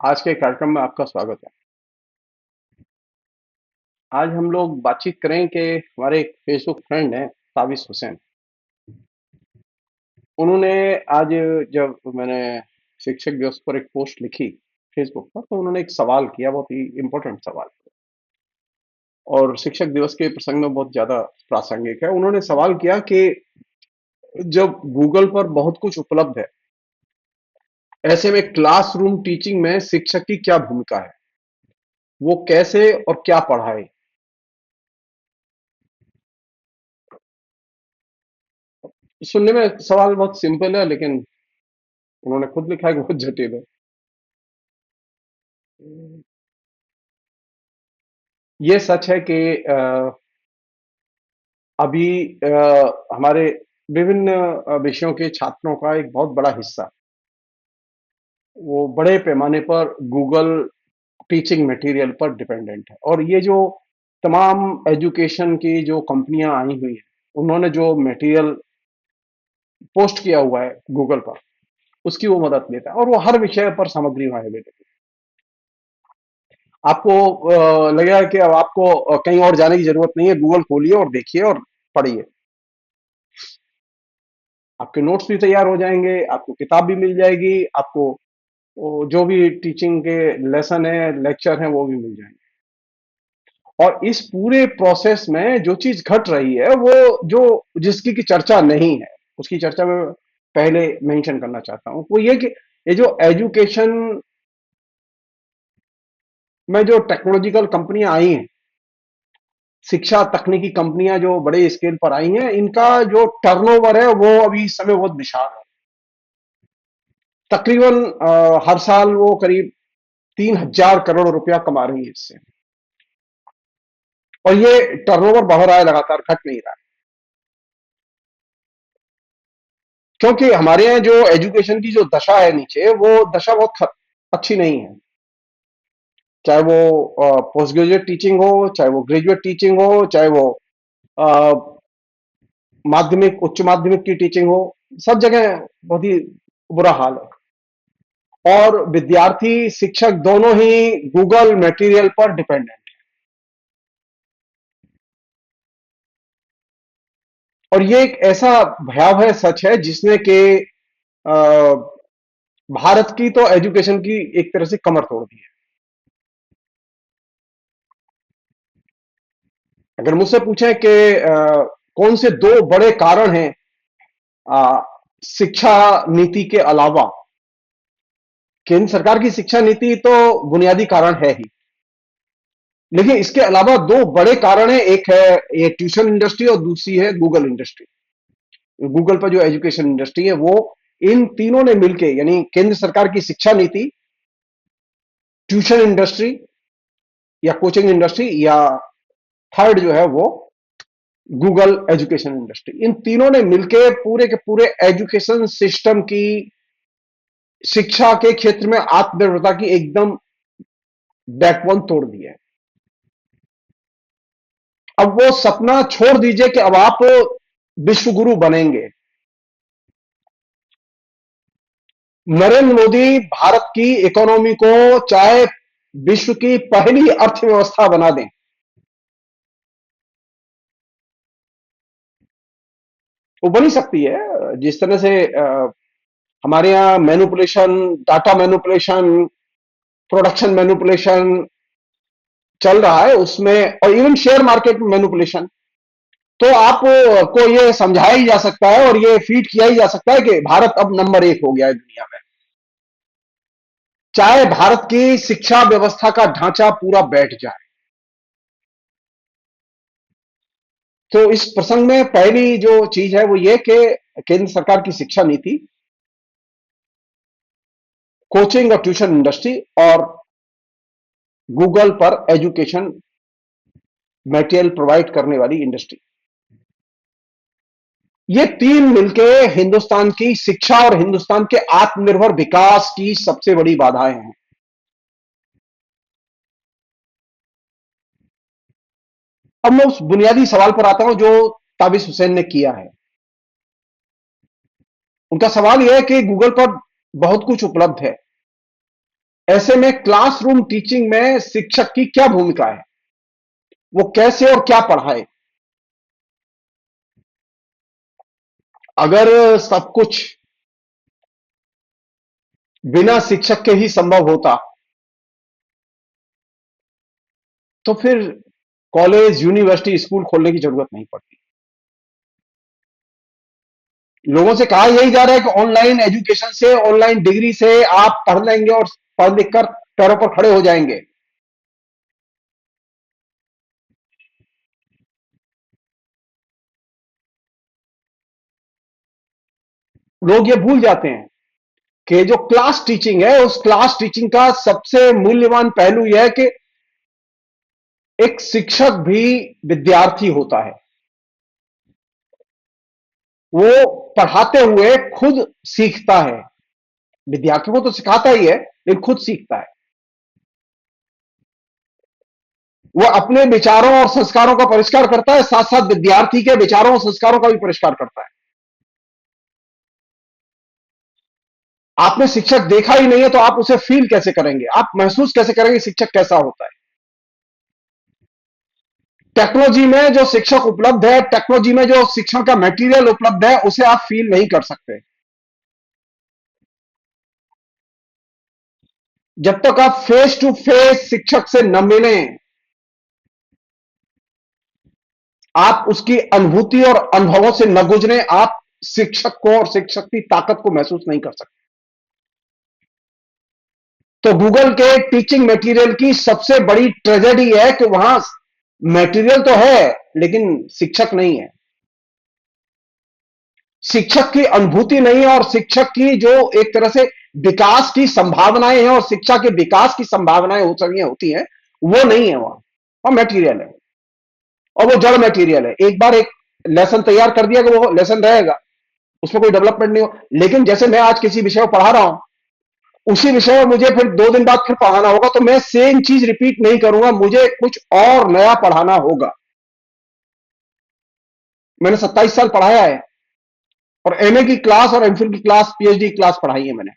आज के कार्यक्रम में आपका स्वागत है। आज हम लोग बातचीत करें कि हमारे एक फेसबुक फ्रेंड हैं ताबिश हुसैन। उन्होंने आज जब मैंने शिक्षक दिवस पर एक पोस्ट लिखी फेसबुक पर, तो उन्होंने एक सवाल किया, बहुत ही इम्पोर्टेंट सवाल, और शिक्षक दिवस के प्रसंग में बहुत ज्यादा प्रासंगिक है। उन्होंने सवाल किया कि जब गूगल पर बहुत कुछ उपलब्ध है, ऐसे में क्लासरूम टीचिंग में शिक्षक की क्या भूमिका है, वो कैसे और क्या पढ़ाए। सुनने में सवाल बहुत सिंपल है, लेकिन उन्होंने खुद लिखा है कि बहुत जटिल है। ये सच है कि अभी हमारे विभिन्न विषयों के छात्रों का एक बहुत बड़ा हिस्सा वो बड़े पैमाने पर गूगल टीचिंग मटेरियल पर डिपेंडेंट है। और ये जो तमाम एजुकेशन की जो कंपनियां आई हुई हैं, उन्होंने जो मटेरियल पोस्ट किया हुआ है गूगल पर, उसकी वो मदद लेता है, और वो हर विषय पर सामग्री वहां अवेलेबल है। आपको लगेगा कि अब आपको कहीं और जाने की जरूरत नहीं है, गूगल खोलिए और देखिए और पढ़िए। आपके नोट्स भी तैयार हो जाएंगे, आपको किताब भी मिल जाएगी, आपको जो भी टीचिंग के लेसन है, लेक्चर हैं, वो भी मिल जाएंगे। और इस पूरे प्रोसेस में जो चीज घट रही है, वो जो जिसकी की चर्चा नहीं है, उसकी चर्चा में पहले मेंशन करना चाहता हूं, वो ये कि ये जो एजुकेशन में जो टेक्नोलॉजिकल कंपनियां आई हैं, शिक्षा तकनीकी कंपनियां जो बड़े स्केल पर आई हैं, इनका जो टर्नओवर है वो अभी इस समय बहुत विशाल है। तकरीबन हर साल वो करीब 3,000 करोड़ रुपया कमा रही है इससे। और ये टर्नओवर बढ़ रहा है, लगातार घट नहीं रहा है। क्योंकि हमारे यहाँ जो एजुकेशन की जो दशा है नीचे, वो दशा बहुत अच्छी नहीं है। चाहे वो पोस्ट ग्रेजुएट टीचिंग हो, चाहे वो ग्रेजुएट टीचिंग हो, चाहे वो अ, माध्यमिक उच्च माध्यमिक की टीचिंग हो, सब जगह बहुत ही बुरा हाल है। और विद्यार्थी शिक्षक दोनों ही गूगल मटेरियल पर डिपेंडेंट है। और ये एक ऐसा भयावह सच है जिसने कि अ, भारत की तो एजुकेशन की एक तरह से कमर तोड़ दी है। अगर मुझसे पूछें कि कौन से दो बड़े कारण हैं अ, शिक्षा नीति के अलावा, केंद्र सरकार की शिक्षा नीति तो बुनियादी कारण है ही, लेकिन इसके अलावा दो बड़े कारण हैं। एक है ये ट्यूशन इंडस्ट्री, और दूसरी है गूगल इंडस्ट्री। गूगल पर जो एजुकेशन इंडस्ट्री है, वो इन तीनों ने मिलके, यानी केंद्र सरकार की शिक्षा नीति, ट्यूशन इंडस्ट्री या कोचिंग इंडस्ट्री, या थर्ड जो है वो गूगल एजुकेशन इंडस्ट्री, इन तीनों ने मिलके पूरे के पूरे एजुकेशन सिस्टम की, शिक्षा के क्षेत्र में आत्मनिर्भरता की एकदम बैकबोन तोड़ दी है। अब वो सपना छोड़ दीजिए कि अब आप विश्व गुरु बनेंगे। नरेंद्र मोदी भारत की इकोनॉमी को चाहे विश्व की पहली अर्थव्यवस्था बना दें, वो बनी सकती है। जिस तरह से हमारे यहां manipulation, data manipulation, production manipulation चल रहा है, उसमें, और इवन शेयर मार्केट में मैनुपुलेशन, तो आप को ये समझाया ही जा सकता है और ये फीड किया ही जा सकता है कि भारत अब नंबर 1 हो गया है दुनिया में। चाहे भारत की शिक्षा व्यवस्था का ढांचा पूरा बैठ जाए। तो इस प्रसंग में पहली जो चीज है वो ये कि केंद्र सरकार की शिक्षा नीति, कोचिंग और ट्यूशन इंडस्ट्री, और गूगल पर एजुकेशन मटेरियल प्रोवाइड करने वाली इंडस्ट्री, ये तीन मिलके हिंदुस्तान की शिक्षा और हिंदुस्तान के आत्मनिर्भर विकास की सबसे बड़ी बाधाएं हैं। अब मैं उस बुनियादी सवाल पर आता हूं जो ताबिश हुसैन ने किया है। उनका सवाल यह है कि गूगल पर बहुत कुछ उपलब्ध है, ऐसे में क्लासरूम टीचिंग में शिक्षक की क्या भूमिका है? वो कैसे और क्या पढ़ाए? अगर सब कुछ बिना शिक्षक के ही संभव होता, तो फिर कॉलेज, यूनिवर्सिटी, स्कूल खोलने की जरूरत नहीं पड़ती। लोगों से कहा यही जा रहा है कि ऑनलाइन एजुकेशन से, ऑनलाइन डिग्री से आप पढ़ लेंगे और पढ़ लिख कर पैरों पर खड़े हो जाएंगे। लोग ये भूल जाते हैं कि जो क्लास टीचिंग है, उस क्लास टीचिंग का सबसे मूल्यवान पहलू यह है कि एक शिक्षक भी विद्यार्थी होता है। वो पढ़ाते हुए खुद सीखता है। विद्यार्थियों को तो सिखाता ही है, लेकिन खुद सीखता है। वो अपने विचारों और संस्कारों का परिष्कार करता है, साथ साथ विद्यार्थी के विचारों और संस्कारों का भी परिष्कार करता है। आपने शिक्षक देखा ही नहीं है तो आप उसे फील कैसे करेंगे? आप महसूस कैसे करेंगे शिक्षक कैसा होता है? टेक्नोलॉजी में जो शिक्षक उपलब्ध है, टेक्नोलॉजी में जो शिक्षण का मटेरियल उपलब्ध है, उसे आप फील नहीं कर सकते जब तक आप फेस टू फेस शिक्षक से न मिलें। आप उसकी अनुभूति और अनुभवों से न गुजरे, आप शिक्षक को और शिक्षक की ताकत को महसूस नहीं कर सकते। तो गूगल के टीचिंग मटेरियल की सबसे बड़ी ट्रेजेडी है कि वहां मटेरियल तो है, लेकिन शिक्षक नहीं है। शिक्षक की अनुभूति नहीं है, और शिक्षक की जो एक तरह से विकास की संभावनाएं हैं और शिक्षा के विकास की संभावनाएं हो सकती होती हैं, वो नहीं है वहां। वह मटेरियल है, और वो जड़ मटेरियल है। एक बार एक लेसन तैयार कर दिया कि वो लेसन रहेगा, उसमें कोई डेवलपमेंट नहीं हो। लेकिन जैसे मैं आज किसी विषय को पढ़ा रहा हूं, उसी विषय में मुझे फिर 2 दिन बाद फिर पढ़ाना होगा, तो मैं सेम चीज रिपीट नहीं करूंगा, मुझे कुछ और नया पढ़ाना होगा। मैंने 27 साल पढ़ाया है, और एमए की क्लास और एमफिल की क्लास, पीएचडी की क्लास पढ़ाई है मैंने।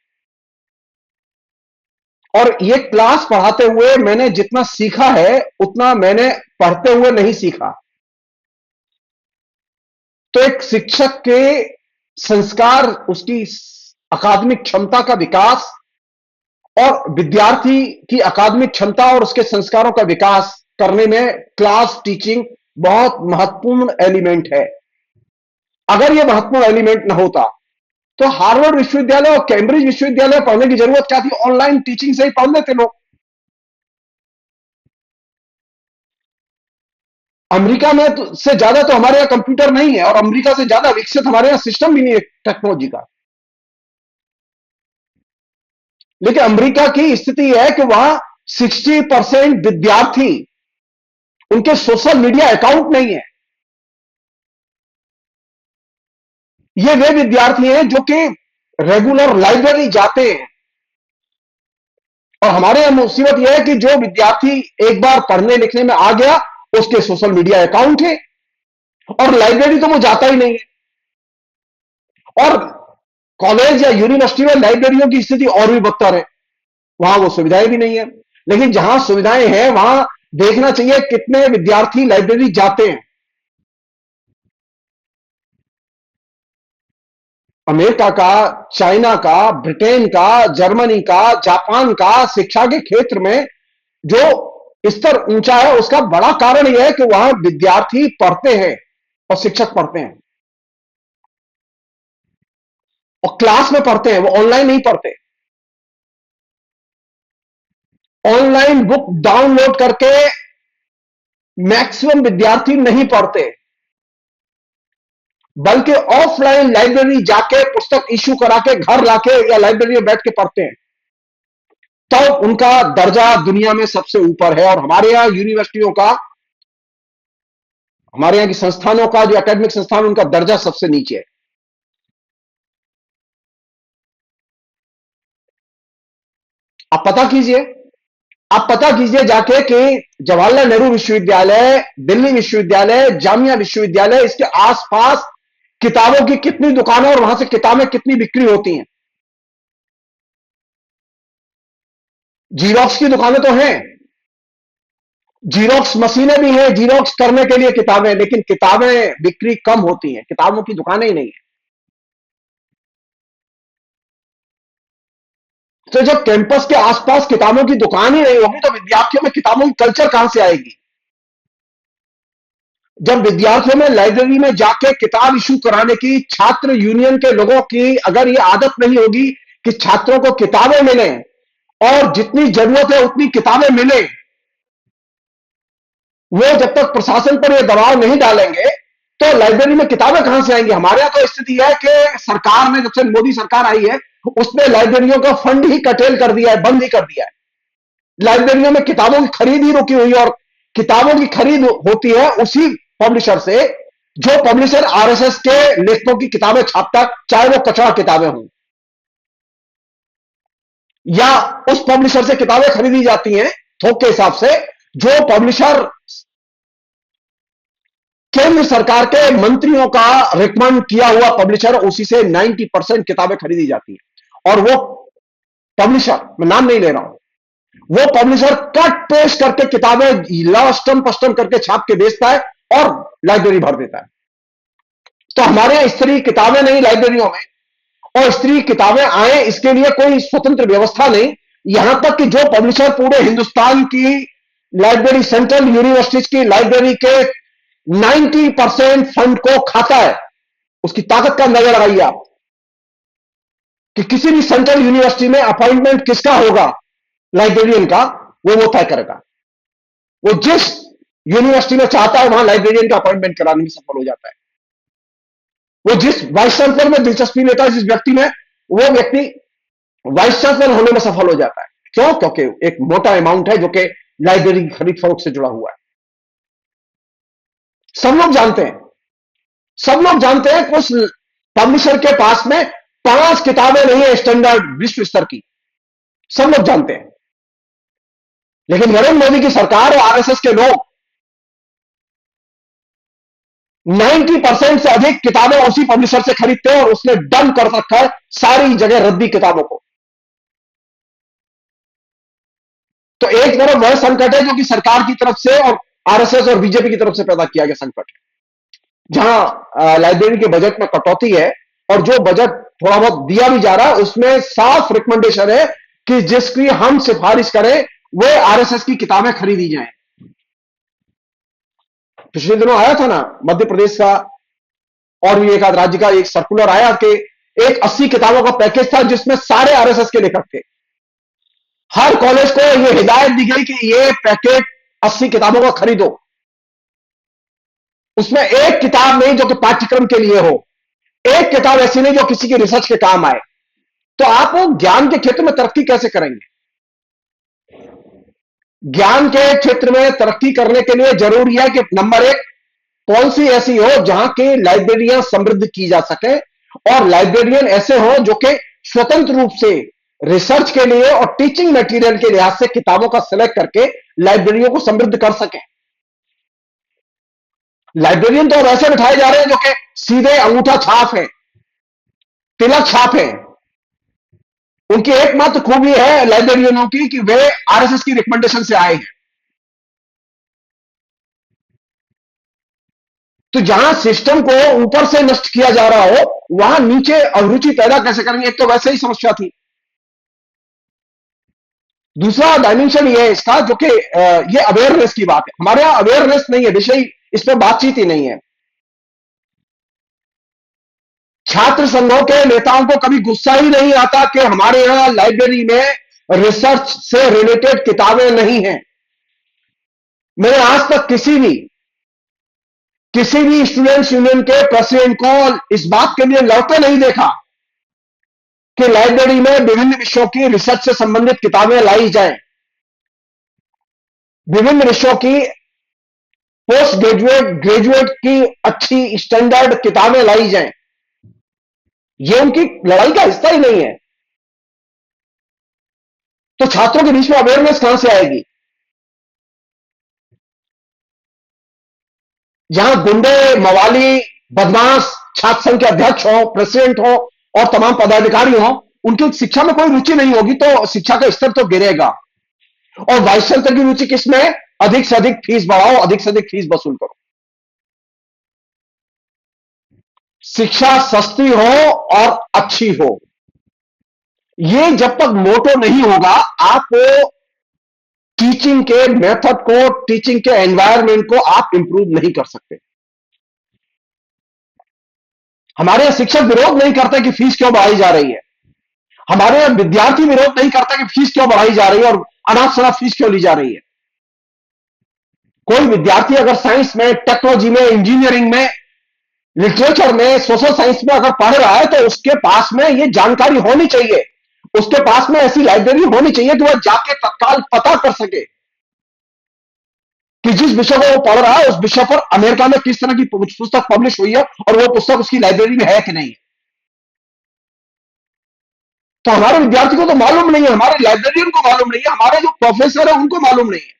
और ये क्लास पढ़ाते हुए मैंने जितना सीखा है, उतना मैंने पढ़ते हुए नहीं सीखा। तो एक शिक्षक के संस्कार, उसकी अकादमिक क्षमता का विकास, और विद्यार्थी की अकादमिक क्षमता और उसके संस्कारों का विकास करने में क्लास टीचिंग बहुत महत्वपूर्ण एलिमेंट है। अगर यह महत्वपूर्ण एलिमेंट न होता, तो हार्वर्ड विश्वविद्यालय और कैम्ब्रिज विश्वविद्यालय पढ़ने की जरूरत क्या थी? ऑनलाइन टीचिंग से ही पढ़ लेते लोग। अमेरिका में से ज्यादा तो हमारे यहां कंप्यूटर नहीं है, और अमेरिका से ज्यादा विकसित हमारे यहां सिस्टम भी नहीं है टेक्नोलॉजी का। लेकिन अमेरिका की स्थिति है कि वहां 60% विद्यार्थी, उनके सोशल मीडिया अकाउंट नहीं है। ये वे विद्यार्थी हैं जो कि रेगुलर लाइब्रेरी जाते हैं। और हमारे यहां मुसीबत यह है कि जो विद्यार्थी एक बार पढ़ने लिखने में आ गया, उसके सोशल मीडिया अकाउंट है, और लाइब्रेरी तो वो जाता ही नहीं है। और कॉलेज या यूनिवर्सिटी में लाइब्रेरियों की स्थिति और भी बदतर है, वहां वो सुविधाएं भी नहीं है। लेकिन जहां सुविधाएं हैं, वहां देखना चाहिए कितने विद्यार्थी लाइब्रेरी जाते हैं। अमेरिका का, चाइना का, ब्रिटेन का, जर्मनी का, जापान का शिक्षा के क्षेत्र में जो स्तर ऊंचा है, उसका बड़ा कारण यह है कि वहां विद्यार्थी पढ़ते हैं और शिक्षक पढ़ते हैं, और क्लास में पढ़ते हैं, वो ऑनलाइन नहीं पढ़ते। ऑनलाइन बुक डाउनलोड करके मैक्सिमम विद्यार्थी नहीं पढ़ते, बल्कि ऑफलाइन लाइब्रेरी जाके पुस्तक इश्यू करा के घर लाके या लाइब्रेरी में बैठ के पढ़ते हैं। तब उनका दर्जा दुनिया में सबसे ऊपर है। और हमारे यहां यूनिवर्सिटियों का, हमारे यहां की संस्थानों का, जो एकेडमिक संस्थान, उनका दर्जा सबसे नीचे है। आप पता कीजिए, आप पता कीजिए जाके कि जवाहरलाल नेहरू विश्वविद्यालय, दिल्ली विश्वविद्यालय, जामिया विश्वविद्यालय, इसके आसपास किताबों की कितनी दुकानें और वहां से किताबें कितनी बिक्री होती हैं। जीरोक्स की दुकानें तो हैं, जीरोक्स मशीनें भी हैं, जीरोक्स करने के लिए किताबें, लेकिन किताबें बिक्री कम होती हैं, किताबों की दुकानें ही नहीं है। तो जब कैंपस के आसपास किताबों की दुकान ही नहीं होगी तो विद्यार्थियों में किताबों की कल्चर कहां से आएगी? जब विद्यार्थियों में लाइब्रेरी में जाके किताब इशू कराने की छात्र यूनियन के लोगों की अगर ये आदत नहीं होगी कि छात्रों को किताबें मिले और जितनी जरूरत है उतनी किताबें मिले, वो जब तक प्रशासन पर ये दबाव नहीं डालेंगे तो लाइब्रेरी में किताबें कहां से आएंगी? हमारे यहां तो स्थिति है कि सरकार ने, जब से मोदी सरकार आई है, उसने लाइब्रेरियों का फंड ही कटेल कर दिया है, बंद ही कर दिया है। लाइब्रेरियों में किताबों की खरीद ही रुकी हुई है, और किताबों की खरीद होती है उसी पब्लिशर से जो पब्लिशर आरएसएस के लेखकों की किताबें छापता है, चाहे वो कचरा किताबें हों, या उस पब्लिशर से किताबें खरीदी जाती हैं थोक के हिसाब से जो पब्लिशर केंद्र सरकार के मंत्रियों का रिकमेंड किया हुआ पब्लिशर, उसी से 90% किताबें खरीदी जाती हैं। और वो पब्लिशर, मैं नाम नहीं ले रहा हूं, वो पब्लिशर कट पेस्ट करके किताबें लस्टम पस्टम करके छाप के बेचता है और लाइब्रेरी भर देता है। तो हमारे यहां स्त्री किताबें नहीं लाइब्रेरियों में, और स्त्री किताबें आए इसके लिए कोई स्वतंत्र व्यवस्था नहीं। यहां तक कि जो पब्लिशर पूरे हिंदुस्तान की लाइब्रेरी, सेंट्रल यूनिवर्सिटीज की लाइब्रेरी के 90% फंड को खाता है, उसकी ताकत का अंदाजा लगाइए आप कि किसी भी सेंट्रल यूनिवर्सिटी में अपॉइंटमेंट किसका होगा लाइब्रेरियन का, वो तय करेगा। वो जिस यूनिवर्सिटी में चाहता है वहां लाइब्रेरियन का अपॉइंटमेंट कराने में सफल हो जाता है। वो जिस वाइस चांसलर में दिलचस्पी लेता है, जिस व्यक्ति में, वो व्यक्ति वाइस चांसलर होने में सफल हो जाता है। क्यों? क्योंकि एक मोटा अमाउंट है जो कि लाइब्रेरी की खरीद फरोख्त से जुड़ा हुआ है। सब लोग जानते हैं, सब लोग जानते हैं कि उस पब्लिशर के पास में 5 किताबें नहीं है स्टैंडर्ड विश्व स्तर की, सब लोग जानते हैं। लेकिन नरेंद्र मोदी की सरकार और आरएसएस के लोग 90% से अधिक किताबें उसी पब्लिशर से खरीदते हैं, और उसने डन कर रखा है सारी जगह रद्दी किताबों को। तो एक तरफ वह संकट है जो कि सरकार की तरफ से और आरएसएस और बीजेपी की तरफ से पैदा किया गया संकट है, जहां लाइब्रेरी के बजट में कटौती है, और जो बजट थोड़ा बहुत दिया भी जा रहा है उसमें साफ रिकमेंडेशन है कि जिसकी हम सिफारिश करें वो आरएसएस की किताबें खरीदी जाएं। पिछले दिनों आया था ना मध्य प्रदेश का और भी एक आध राज्य का एक सर्कुलर आया कि एक 80 किताबों का पैकेज था जिसमें सारे आरएसएस के लेखक थे। हर कॉलेज को यह हिदायत दी गई कि यह पैकेट 80 किताबों का खरीदो, उसमें एक किताब नहीं जो कि पाठ्यक्रम के लिए हो, एक किताब ऐसी नहीं जो किसी की रिसर्च के काम आए। तो आप ज्ञान के क्षेत्र में तरक्की कैसे करेंगे? ज्ञान के क्षेत्र में तरक्की करने के लिए जरूरी है कि नंबर एक, पॉलिसी ऐसी हो जहां की लाइब्रेरियां समृद्ध की जा सके, और लाइब्रेरियन ऐसे हो जो कि स्वतंत्र रूप से रिसर्च के लिए और टीचिंग मटेरियल के लिहाज से किताबों का सिलेक्ट करके लाइब्रेरियों को समृद्ध कर सके। लाइब्रेरियन तो अब ऐसे बिठाए जा रहे हैं जो कि सीधे अंगूठा छाप है, तिलक छाप है। उनकी एकमात्र खूबी है लाइब्रेरियनों की कि वे आरएसएस की रिकमेंडेशन से आए हैं। तो जहां सिस्टम को ऊपर से नष्ट किया जा रहा हो वहां नीचे अभिरुचि पैदा कैसे करेंगे? एक तो वैसे ही समस्या थी, दूसरा डायमेंशन ये है इसका जो कि ये अवेयरनेस की बात है। हमारे यहां अवेयरनेस नहीं है, विषय इस पर बातचीत ही नहीं है। छात्र संघों के नेताओं को कभी गुस्सा ही नहीं आता कि हमारे यहां लाइब्रेरी में रिसर्च से रिलेटेड किताबें नहीं हैं। मैंने आज तक किसी भी स्टूडेंट्स यूनियन के प्रेसिडेंट को इस बात के लिए लड़ते नहीं देखा कि लाइब्रेरी में विभिन्न विषयों की रिसर्च से संबंधित किताबें लाई जाएं, विभिन्न विषयों की पोस्ट ग्रेजुएट, ग्रेजुएट की अच्छी स्टैंडर्ड किताबें लाई जाएं। ये उनकी लड़ाई का हिस्सा ही नहीं है। तो छात्रों के बीच में अवेयरनेस कहां से आएगी? जहां गुंडे, मवाली, बदमाश छात्र संघ के अध्यक्ष हो, प्रेसिडेंट हो और तमाम पदाधिकारी हो, उनकी शिक्षा में कोई रुचि नहीं होगी तो शिक्षा का स्तर तो गिरेगा। और वाइस चांसलर की रुचि किसमें है? अधिक से अधिक फीस बढ़ाओ, अधिक से अधिक फीस वसूल करो। शिक्षा सस्ती हो और अच्छी हो, ये जब तक मोटो नहीं होगा, आप टीचिंग के मेथड को, टीचिंग के एनवायरनमेंट को आप इंप्रूव नहीं कर सकते। हमारे यहां शिक्षक विरोध नहीं करते कि फीस क्यों बढ़ाई जा रही है, हमारे यहां विद्यार्थी विरोध नहीं करता कि फीस क्यों बढ़ाई जा रही है और अनाप शनाप फीस क्यों ली जा रही है। कोई विद्यार्थी अगर साइंस में, टेक्नोलॉजी में, इंजीनियरिंग में, लिटरेचर में, सोशल साइंस में अगर पढ़ रहा है तो उसके पास में ये जानकारी होनी चाहिए, उसके पास में ऐसी लाइब्रेरी होनी चाहिए कि वह जाके तत्काल पता कर सके कि जिस विषय को वो पढ़ रहा है उस विषय पर अमेरिका में किस तरह की पुस्तक पब्लिश हुई है और वो पुस्तक उसकी लाइब्रेरी में है कि नहीं। तो हमारे विद्यार्थी को तो मालूम नहीं है, हमारे लाइब्रेरियन को मालूम नहीं है, हमारे जो प्रोफेसर है उनको मालूम नहीं है।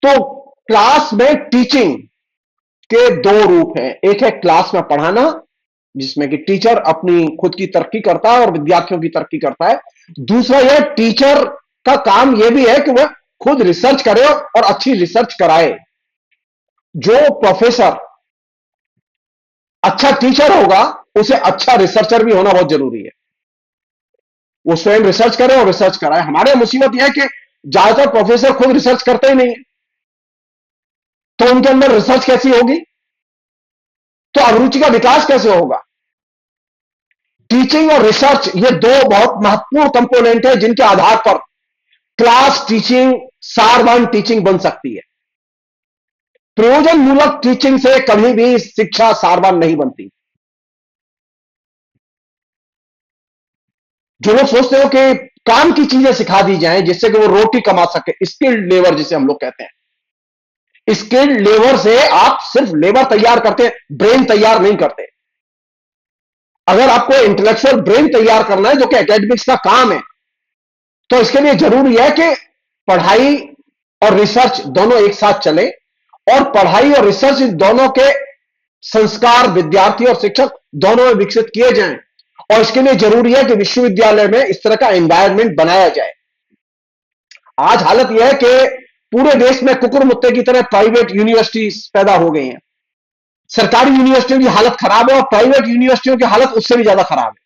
तो क्लास में टीचिंग के दो रूप हैं, एक है क्लास में पढ़ाना जिसमें कि टीचर अपनी खुद की तरक्की करता है और विद्यार्थियों की तरक्की करता है। दूसरा यह टीचर का काम यह भी है कि वह खुद रिसर्च करे और अच्छी रिसर्च कराए। जो प्रोफेसर अच्छा टीचर होगा उसे अच्छा रिसर्चर भी होना बहुत जरूरी है, वो स्वयं रिसर्च करे और रिसर्च कराए। हमारे यहां मुसीबत यह है कि ज्यादातर प्रोफेसर खुद रिसर्च करते ही नहीं है, तो उनके अंदर रिसर्च कैसी होगी, तो अभिरुचि का विकास कैसे होगा। टीचिंग और रिसर्च ये दो बहुत महत्वपूर्ण कंपोनेंट है जिनके आधार पर क्लास टीचिंग सारवान टीचिंग बन सकती है। प्रयोजन मूलक टीचिंग से कभी भी शिक्षा सारवान नहीं बनती। जो लोग सोचते हो कि काम की चीजें सिखा दी जाएं जिससे कि वो रोटी कमा सके, स्किल्ड लेबर जिसे हम लोग कहते हैं, स्किल्ड लेबर से आप सिर्फ लेबर तैयार करते, ब्रेन तैयार नहीं करते। अगर आपको इंटेलेक्चुअल ब्रेन तैयार करना है जो कि एकेडमिक्स का काम है, तो इसके लिए जरूरी है कि पढ़ाई और रिसर्च दोनों एक साथ चले और पढ़ाई और रिसर्च दोनों के संस्कार विद्यार्थी और शिक्षक दोनों में विकसित किए जाएं। और इसके लिए जरूरी है कि विश्वविद्यालय में इस तरह का एनवायरनमेंट बनाया जाए। आज हालत यह है कि पूरे देश में कुकुर मुत्ते की तरह प्राइवेट यूनिवर्सिटीज पैदा हो गई हैं। सरकारी यूनिवर्सिटियों की हालत खराब है और प्राइवेट यूनिवर्सिटियों की हालत उससे भी ज्यादा खराब है।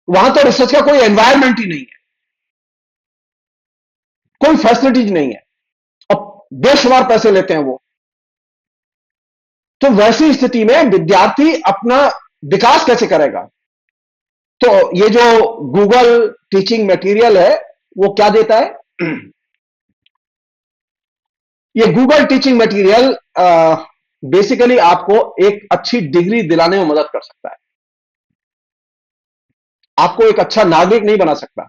वहां तो रिसर्च का कोई एनवायरनमेंट ही नहीं है, कोई फैसिलिटीज नहीं है और बेशुमार पैसे लेते हैं वो। तो वैसी स्थिति में विद्यार्थी अपना विकास कैसे करेगा। तो ये जो गूगल टीचिंग मटेरियल है वो क्या देता है, ये गूगल टीचिंग मटेरियल बेसिकली आपको एक अच्छी डिग्री दिलाने में मदद कर सकता है, आपको एक अच्छा नागरिक नहीं बना सकता,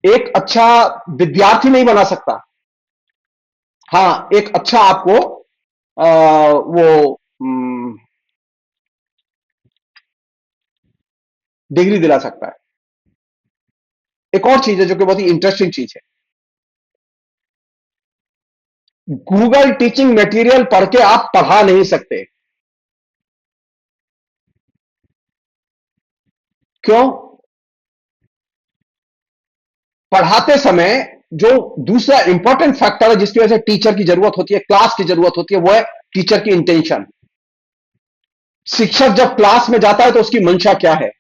एक अच्छा विद्यार्थी नहीं बना सकता। हाँ, एक अच्छा आपको वो डिग्री दिला सकता है। एक और चीज है जो कि बहुत ही इंटरेस्टिंग चीज है, गूगल टीचिंग मटेरियल पढ़ के आप पढ़ा नहीं सकते। क्यों? पढ़ाते समय जो दूसरा इंपॉर्टेंट फैक्टर है जिसकी वजह से टीचर की जरूरत होती है, क्लास की जरूरत होती है, वो है टीचर की इंटेंशन। शिक्षक जब क्लास में जाता है तो उसकी मंशा क्या है।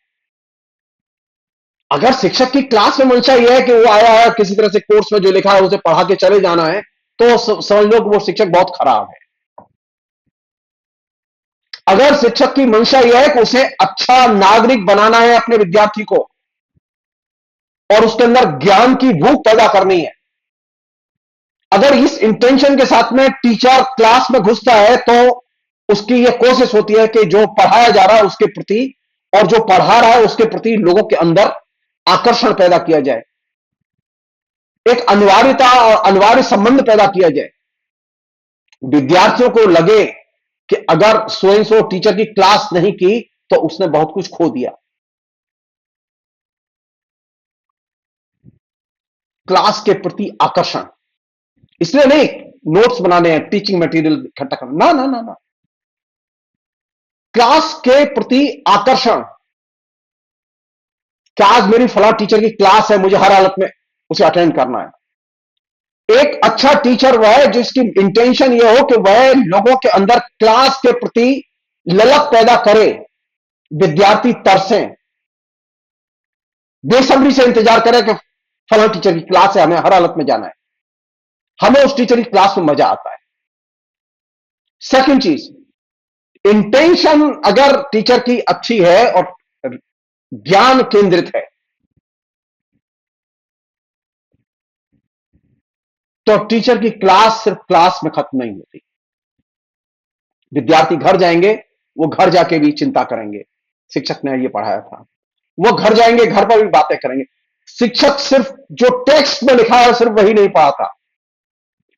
अगर शिक्षक की क्लास में मंशा यह है कि वो आया है किसी तरह से कोर्स में जो लिखा है उसे पढ़ा के चले जाना है, तो समझ लो कि वो शिक्षक बहुत खराब है। अगर शिक्षक की मंशा यह है कि उसे अच्छा नागरिक बनाना है अपने विद्यार्थी को और उसके अंदर ज्ञान की भूख पैदा करनी है, अगर इस इंटेंशन के साथ में टीचर क्लास में घुसता है तो उसकी यह कोशिश होती है कि जो पढ़ाया जा रहा है उसके प्रति और जो पढ़ा रहा है उसके प्रति लोगों के अंदर आकर्षण पैदा किया जाए, एक अनिवार्यता और अनिवार्य संबंध पैदा किया जाए। विद्यार्थियों को लगे कि अगर स्वयं सो टीचर की क्लास नहीं की तो उसने बहुत कुछ खो दिया। क्लास के प्रति आकर्षण, इसलिए नहीं नोट्स बनाने हैं, टीचिंग मटेरियल इकट्ठा करना, ना ना ना ना, क्लास के प्रति आकर्षण। कि आज मेरी फला टीचर की क्लास है, मुझे हर हालत में उसे अटेंड करना है। एक अच्छा टीचर वह है जिसकी इंटेंशन यह हो कि वह लोगों के अंदर क्लास के प्रति ललक पैदा करे, विद्यार्थी तरसें, बेसब्री से इंतजार करें कि फला टीचर की क्लास है, हमें हर हालत में जाना है, हमें उस टीचर की क्लास में मजा आता है। सेकंड चीज, इंटेंशन अगर टीचर की अच्छी है और ज्ञान केंद्रित है, तो टीचर की क्लास सिर्फ क्लास में खत्म नहीं होती। विद्यार्थी घर जाएंगे, वो घर जाके भी चिंता करेंगे, शिक्षक ने ये पढ़ाया था। वो घर जाएंगे, घर पर भी बातें करेंगे। शिक्षक सिर्फ जो टेक्स्ट में लिखा है सिर्फ वही नहीं पढ़ाता,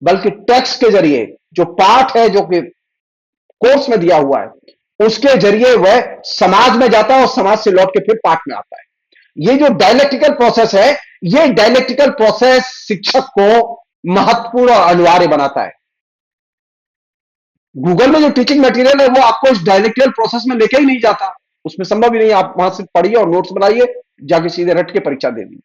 बल्कि टेक्स्ट के जरिए जो पाठ है, जो कि कोर्स में दिया हुआ है, उसके जरिए वह समाज में जाता है और समाज से लौट के फिर पाठ में आता है। ये जो डायलेक्टिकल प्रोसेस है, ये डायलेक्टिकल प्रोसेस शिक्षक को महत्वपूर्ण और अनिवार्य बनाता है। गूगल में जो टीचिंग मटेरियल है वो आपको इस डायलेक्टिकल प्रोसेस में लेके ही नहीं जाता, उसमें संभव ही नहीं। आप वहां से पढ़िए और नोट्स बनाइए, जाके सीधे रट के परीक्षा दे दी।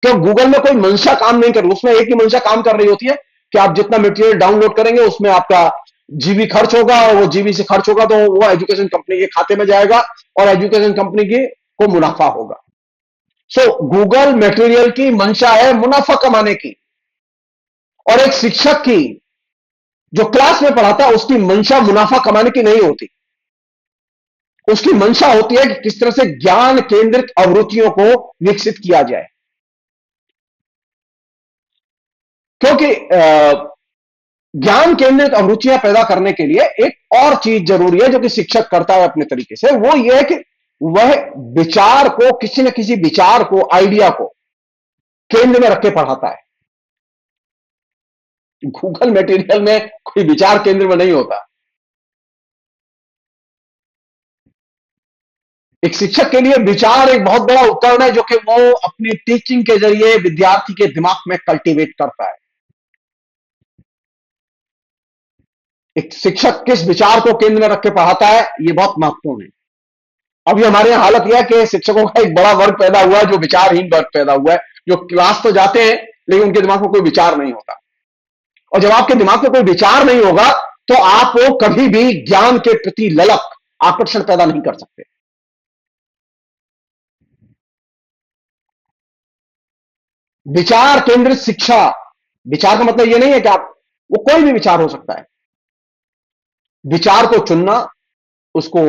क्यों? गूगल में कोई मंशा काम नहीं कर रही, उसमें एक ही मंशा काम कर रही होती है कि आप जितना मटेरियल डाउनलोड करेंगे उसमें आपका जीबी खर्च होगा, और वो जीबी से खर्च होगा तो वो एजुकेशन कंपनी के खाते में जाएगा और एजुकेशन कंपनी के को मुनाफा होगा। सो गूगल मटेरियल की मंशा है मुनाफा कमाने की, और एक शिक्षक की जो क्लास में पढ़ाता है उसकी मंशा मुनाफा कमाने की नहीं होती। उसकी मंशा होती है कि किस तरह से ज्ञान केंद्रित अवरुचियों को विकसित किया जाए। क्योंकि ज्ञान केंद्रित अभिरुचियां पैदा करने के लिए एक और चीज जरूरी है जो कि शिक्षक करता है अपने तरीके से, वो ये है कि वह विचार को, किसी न किसी विचार को, आइडिया को केंद्र में रख के पढ़ाता है। गूगल मटेरियल में कोई विचार केंद्र में नहीं होता। एक शिक्षक के लिए विचार एक बहुत बड़ा उपकरण है जो कि वो अपनी टीचिंग के जरिए विद्यार्थी के दिमाग में कल्टीवेट करता है। एक शिक्षक किस विचार को केंद्र में रख के पढ़ाता है, ये बहुत महत्वपूर्ण है। अभी हमारे यहां हालत यह है कि शिक्षकों का एक बड़ा वर्ग पैदा हुआ है जो विचारहीन वर्ग पैदा हुआ है, जो क्लास तो जाते हैं लेकिन उनके दिमाग में कोई विचार नहीं होता। और जब आपके दिमाग में कोई विचार नहीं होगा तो आप वो कभी भी ज्ञान के प्रति ललक, आकर्षण पैदा नहीं कर सकते। विचार केंद्रित शिक्षा, विचार का मतलब यह नहीं है कि आप, वो कोई भी विचार हो सकता है। विचार को चुनना, उसको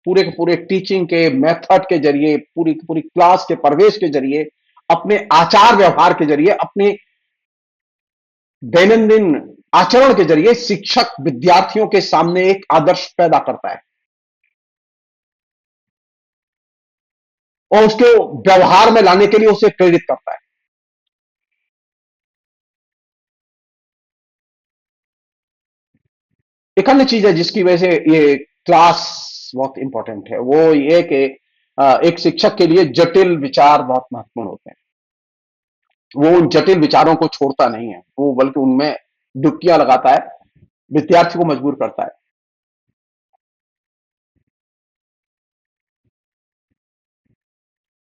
पूरे के पूरे टीचिंग के मेथड के जरिए, पूरी की पूरी क्लास के प्रवेश के जरिए, अपने आचार व्यवहार के जरिए, अपने दैनंदिन आचरण के जरिए शिक्षक विद्यार्थियों के सामने एक आदर्श पैदा करता है और उसके व्यवहार में लाने के लिए उसे प्रेरित करता है। एक अन्य चीज है जिसकी वजह से ये क्लास बहुत इंपॉर्टेंट है, वो ये कि एक शिक्षक के लिए जटिल विचार बहुत महत्वपूर्ण होते हैं। वो उन जटिल विचारों को छोड़ता नहीं है, वो बल्कि उनमें डुबकियां लगाता है, विद्यार्थी को मजबूर करता है।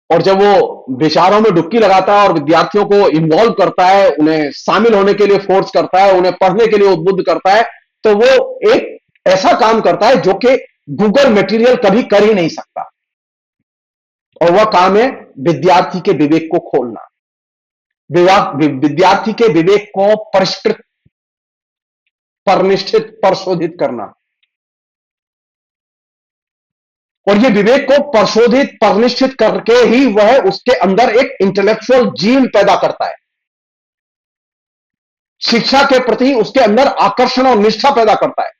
और जब वो विचारों में डुबकी लगाता है और विद्यार्थियों को इन्वॉल्व करता है, उन्हें शामिल होने के लिए फोर्स करता है, उन्हें पढ़ने के लिए उद्बुद्ध करता है, तो वो एक ऐसा काम करता है जो कि गूगल मटेरियल कभी कर ही नहीं सकता। और वह काम है विद्यार्थी के विवेक को खोलना, विद्यार्थी के विवेक को परिष्कृत, परनिष्ठित, परशोधित करना। और ये विवेक को परशोधित, परनिष्ठित करके ही वह उसके अंदर एक इंटेलेक्चुअल जीन पैदा करता है, शिक्षा के प्रति उसके अंदर आकर्षण और निष्ठा पैदा करता है।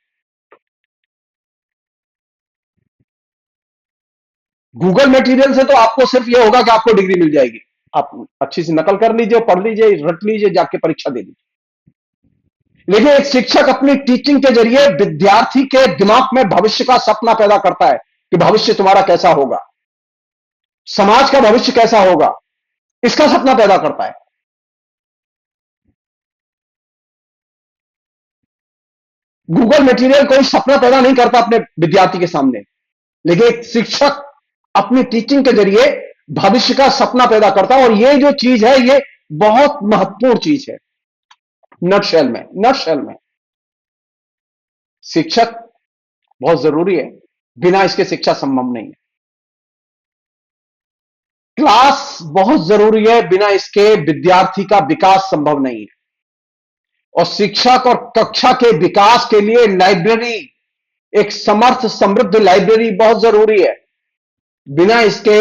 गूगल मटेरियल से तो आपको सिर्फ यह होगा कि आपको डिग्री मिल जाएगी, आप अच्छी सी नकल कर लीजिए, पढ़ लीजिए, रट लीजिए, जाके परीक्षा दे लीजिए। लेकिन एक शिक्षक अपनी टीचिंग के जरिए विद्यार्थी के दिमाग में भविष्य का सपना पैदा करता है कि भविष्य तुम्हारा कैसा होगा, समाज का भविष्य कैसा होगा, इसका सपना पैदा करता है। गूगल मटेरियल कोई सपना पैदा नहीं करता अपने विद्यार्थी के सामने, लेकिन एक शिक्षक अपनी टीचिंग के जरिए भविष्य का सपना पैदा करता है। और ये जो चीज है, ये बहुत महत्वपूर्ण चीज है। नटशेल में शिक्षक बहुत जरूरी है। बिना इसके शिक्षा संभव नहीं है। क्लास बहुत जरूरी है, बिना इसके विद्यार्थी का विकास संभव नहीं है। और शिक्षक और कक्षा के विकास के लिए लाइब्रेरी, एक समर्थ समृद्ध लाइब्रेरी बहुत जरूरी है। बिना इसके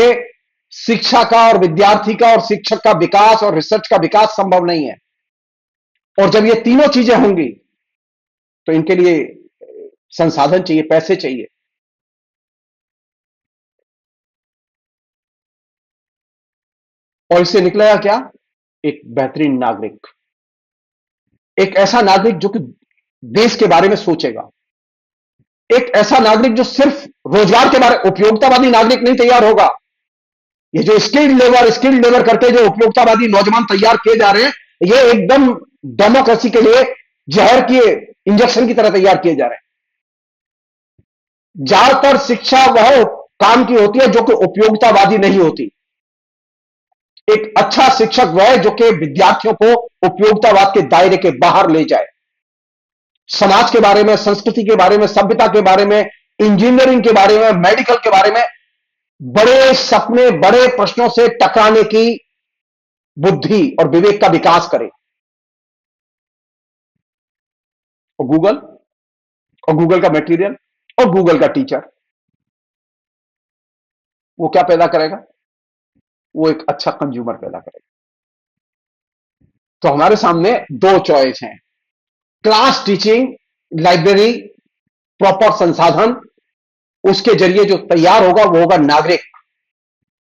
शिक्षा का और विद्यार्थी का और शिक्षक का विकास और रिसर्च का विकास संभव नहीं है। और जब ये तीनों चीजें होंगी तो इनके लिए संसाधन चाहिए, पैसे चाहिए। और इससे निकलेगा क्या? एक बेहतरीन नागरिक, एक ऐसा नागरिक जो कि देश के बारे में सोचेगा, एक ऐसा नागरिक जो सिर्फ रोजगार के बारे, उपयोगितावादी नागरिक नहीं तैयार होगा। ये जो स्किल्ड लेबर करके जो उपयोगितावादी नौजवान तैयार किए जा रहे हैं, ये एकदम डेमोक्रेसी के लिए जहर के इंजेक्शन की तरह तैयार किए जा रहे हैं। ज्यादातर शिक्षा वह काम की होती है जो कि उपयोगितावादी नहीं होती। एक अच्छा शिक्षक वह है जो कि विद्यार्थियों को उपयोगितावाद के दायरे के बाहर ले जाए, समाज के बारे में, संस्कृति के बारे में, सभ्यता के बारे में, इंजीनियरिंग के बारे में, मेडिकल के बारे में बड़े सपने, बड़े प्रश्नों से टकराने की बुद्धि और विवेक का विकास करे। और गूगल का मटेरियल और गूगल का टीचर, वो क्या पैदा करेगा? वो एक अच्छा कंज्यूमर पैदा करेगा। तो हमारे सामने दो चॉइस हैं, क्लास टीचिंग, लाइब्रेरी, प्रॉपर संसाधन, उसके जरिए जो तैयार होगा वो होगा नागरिक।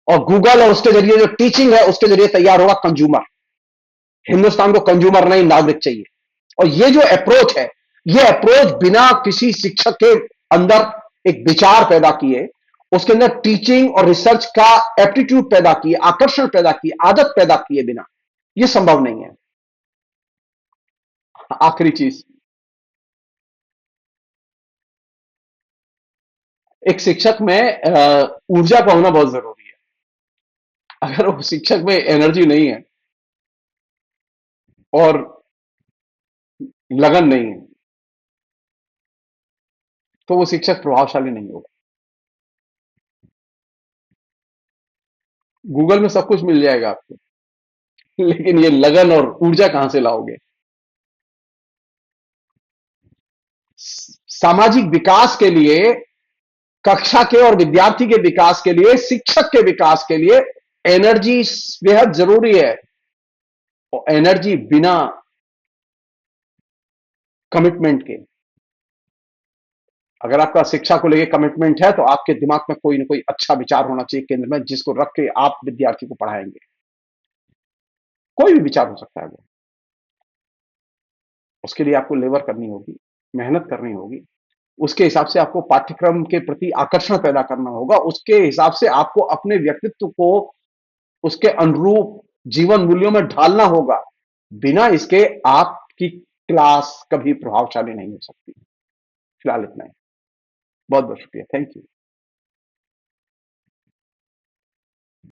और गूगल और उसके जरिए जो टीचिंग है उसके जरिए तैयार होगा कंज्यूमर। हिंदुस्तान को कंज्यूमर नहीं, नागरिक चाहिए। और ये जो अप्रोच है, ये अप्रोच बिना किसी शिक्षक के अंदर एक विचार पैदा किए, उसके अंदर टीचिंग और रिसर्च का एप्टीट्यूड पैदा किए, आकर्षण पैदा किए, आदत पैदा किए बिना यह संभव नहीं है। आखिरी चीज, एक शिक्षक में ऊर्जा का होना बहुत जरूरी है। अगर वो शिक्षक में एनर्जी नहीं है और लगन नहीं है तो वो शिक्षक प्रभावशाली नहीं होगा। गूगल में सब कुछ मिल जाएगा आपको, लेकिन ये लगन और ऊर्जा कहां से लाओगे? सामाजिक विकास के लिए, कक्षा के और विद्यार्थी के विकास के लिए, शिक्षक के विकास के लिए एनर्जी बेहद जरूरी है। और एनर्जी बिना कमिटमेंट के, अगर आपका शिक्षा को लेकर कमिटमेंट है तो आपके दिमाग में कोई ना कोई अच्छा विचार होना चाहिए केंद्र में, जिसको रख के आप विद्यार्थी को पढ़ाएंगे। कोई भी विचार हो सकता है वो, उसके लिए आपको लेबर करनी होगी, मेहनत करनी होगी। उसके हिसाब से आपको पाठ्यक्रम के प्रति आकर्षण पैदा करना होगा। उसके हिसाब से आपको अपने व्यक्तित्व को उसके अनुरूप जीवन मूल्यों में ढालना होगा। बिना इसके आपकी क्लास कभी प्रभावशाली नहीं हो सकती। फिलहाल इतना ही। बहुत बहुत शुक्रिया। Thank you.